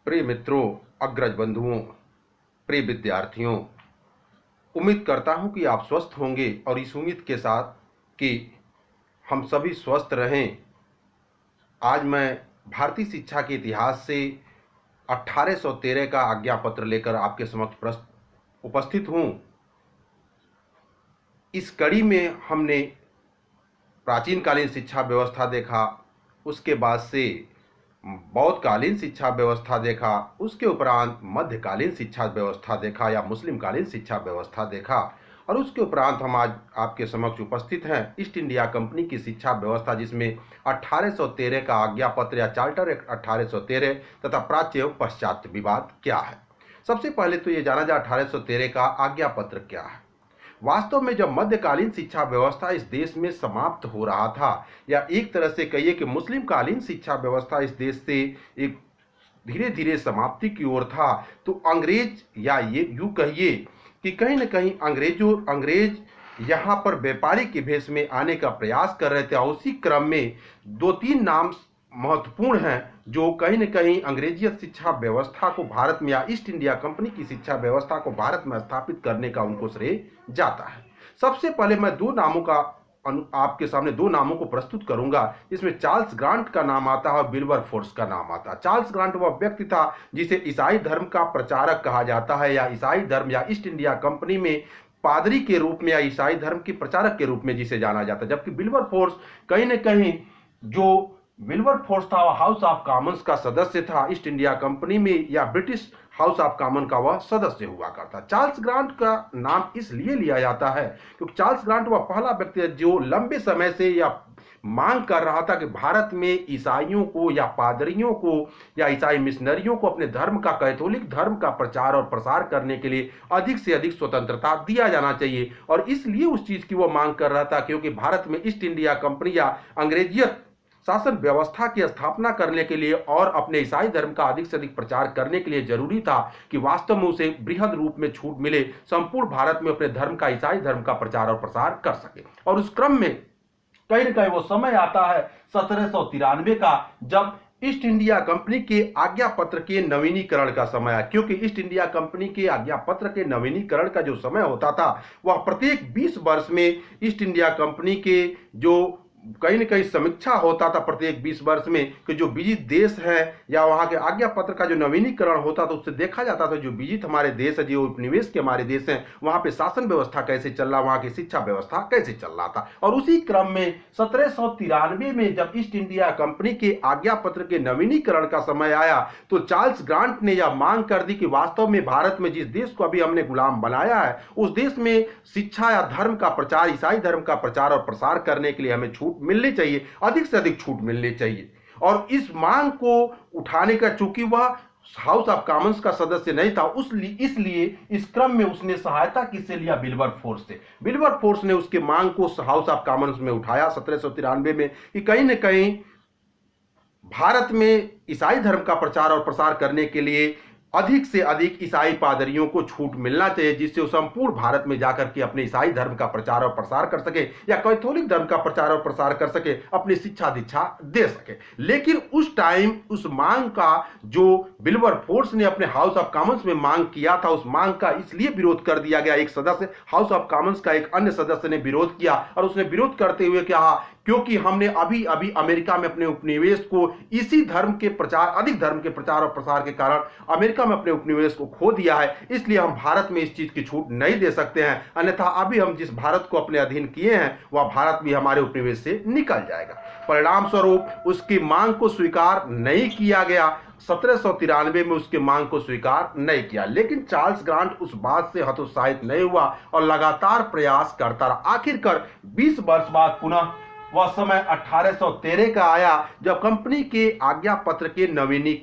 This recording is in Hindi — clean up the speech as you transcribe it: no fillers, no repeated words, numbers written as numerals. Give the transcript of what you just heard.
प्रिय मित्रों, अग्रज बंधुओं, प्रिय विद्यार्थियों, उम्मीद करता हूं कि आप स्वस्थ होंगे और इस उम्मीद के साथ कि हम सभी स्वस्थ रहें। आज मैं भारतीय शिक्षा के इतिहास से 1813 का आज्ञा पत्र लेकर आपके समक्ष उपस्थित हूं। इस कड़ी में हमने प्राचीन कालीन शिक्षा व्यवस्था देखा, उसके बाद से बौद्धकालीन शिक्षा व्यवस्था देखा, उसके उपरांत मध्यकालीन शिक्षा व्यवस्था देखा या मुस्लिम कालीन शिक्षा व्यवस्था देखा, और उसके उपरांत हम आज आपके समक्ष उपस्थित हैं ईस्ट इंडिया कंपनी की शिक्षा व्यवस्था, जिसमें 1813 का आज्ञा पत्र या चार्टर एक्ट 1813 तथा प्राच्य एवं पाश्चात्य विवाद क्या है। सबसे पहले तो ये जाना जाए 1813 का आज्ञा पत्र क्या है। वास्तव में जब मध्यकालीन शिक्षा व्यवस्था इस देश में समाप्त हो रहा था, या एक तरह से कहिए कि मुस्लिम कालीन शिक्षा व्यवस्था इस देश से एक धीरे धीरे समाप्ति की ओर था, तो अंग्रेज, या ये यूं कहिए कि कहीं न कहीं अंग्रेज यहाँ पर व्यापारी के भेष में आने का प्रयास कर रहे थे। और उसी क्रम में दो तीन नाम महत्वपूर्ण हैं जो कहीं न कहीं अंग्रेजी शिक्षा व्यवस्था को भारत में, या ईस्ट इंडिया कंपनी की शिक्षा व्यवस्था को भारत में स्थापित करने का उनको श्रेय जाता है। सबसे पहले मैं आपके सामने दो नामों को प्रस्तुत करूंगा, जिसमें चार्ल्स ग्रांट का नाम आता है और विल्बरफोर्स का नाम आता है। चार्ल्स ग्रांट वह व्यक्ति था जिसे ईसाई धर्म का प्रचारक कहा जाता है, या ईसाई धर्म या ईस्ट इंडिया कंपनी में पादरी के रूप में या ईसाई धर्म के प्रचारक के रूप में जिसे जाना जाता है। जबकि विल्बरफोर्स कहीं न कहीं विल्बरफोर्स था, वह हाउस ऑफ कॉमन्स का सदस्य था ईस्ट इंडिया कंपनी में, या ब्रिटिश हाउस ऑफ कॉमन का वह सदस्य हुआ करता। चार्ल्स ग्रांट का नाम इसलिए लिया जाता है क्योंकि चार्ल्स ग्रांट वह पहला व्यक्ति है जो लंबे समय से या मांग कर रहा था कि भारत में ईसाइयों को या पादरियों को या ईसाई मिशनरियों को अपने धर्म का, कैथोलिक धर्म का प्रचार और प्रसार करने के लिए अधिक से अधिक स्वतंत्रता दिया जाना चाहिए। और इसलिए उस चीज की वह मांग कर रहा था क्योंकि भारत में ईस्ट इंडिया कंपनी या अंग्रेजियत शासन व्यवस्था की स्थापना करने के लिए और अपने ईसाई धर्म का अधिक से अधिक प्रचार करने के लिए जरूरी था कि वास्तव में उसे बृहद रूप में छूट मिले, संपूर्ण भारत में अपने धर्म का, ईसाई धर्म का प्रचार और प्रसार कर सके। और उस क्रम में कहीं न कहीं वो समय आता है 1793 का, जब ईस्ट इंडिया कंपनी के आज्ञा पत्र के नवीनीकरण का समय है। क्योंकि ईस्ट इंडिया कंपनी के आज्ञा पत्र के नवीनीकरण का जो समय होता था, वह प्रत्येक 20 वर्ष में ईस्ट इंडिया कंपनी के जो कहीं न कहीं समीक्षा होता था प्रत्येक 20 वर्ष में कि जो विजित देश है या वहां के आज्ञा पत्र का जो नवीनीकरण होता था, उससे देखा जाता था जो विजित हमारे देश है, जो उपनिवेश के हमारे देश हैं, वहां पे शासन व्यवस्था कैसे चल रहा, वहां की शिक्षा व्यवस्था कैसे चल रहा था। और उसी क्रम में 1793 में जब ईस्ट इंडिया कंपनी के आज्ञा पत्र के नवीनीकरण का समय आया, तो चार्ल्स ग्रांट ने यह मांग कर दी कि वास्तव में भारत में जिस देश को अभी हमने गुलाम बनाया है, उस देश में शिक्षा या धर्म का प्रचार, ईसाई धर्म का प्रचार और प्रसार करने के लिए हमें छूट मिलनी चाहिए, अधिक से अधिक छूट मिलनी चाहिए। और इस मांग को उठाने का, चूंकि वह हाउस ऑफ कॉमन्स का सदस्य नहीं था, इसलिए इस क्रम में उसने सहायता किससे लिया? विल्बरफोर्स से। विल्बरफोर्स ने उसके मांग को हाउस ऑफ कॉमन्स में उठाया 1793 में कि कहीं न कहीं भारत में ईसाई धर्म का प्रचार और प्रसार करने के लिए अधिक से अधिक ईसाई पादरियों को छूट मिलना चाहिए, जिससे वो संपूर्ण भारत में जाकर के अपने ईसाई धर्म का प्रचार और प्रसार कर सके या कैथोलिक धर्म का प्रचार और प्रसार कर सके, अपनी शिक्षा दीक्षा दे सके। लेकिन उस टाइम उस मांग का जो विल्बरफोर्स ने अपने हाउस ऑफ कॉमन्स में मांग किया था, उस मांग का इसलिए विरोध कर दिया गया। एक सदस्य, हाउस ऑफ कॉमन्स का एक अन्य सदस्य ने विरोध किया, और उसने विरोध करते हुए कहा क्योंकि हमने अभी अभी अमेरिका में अपने उपनिवेश को इसी धर्म के प्रचार, अधिक धर्म के प्रचार और प्रसार के कारण अमेरिका में अपने उपनिवेश को खो दिया है, इसलिए हम भारत में इस चीज की छूट नहीं दे सकते हैं, अन्यथा अभी हम जिस भारत को अपने अधीन किए हैं वह भारत भी हमारे उपनिवेश से निकल जाएगा। परिणाम स्वरूप उसकी मांग को स्वीकार नहीं किया गया। 1793 में उसके मांग को स्वीकार नहीं किया। लेकिन चार्ल्स ग्रांट उस बात से हतोत्साहित नहीं हुआ और लगातार प्रयास करता रहा। आखिरकार 20 वर्ष बाद पुनः वह समय 1813 का आया, जब कंपनी के आज्ञा पत्र के नवीनीकरण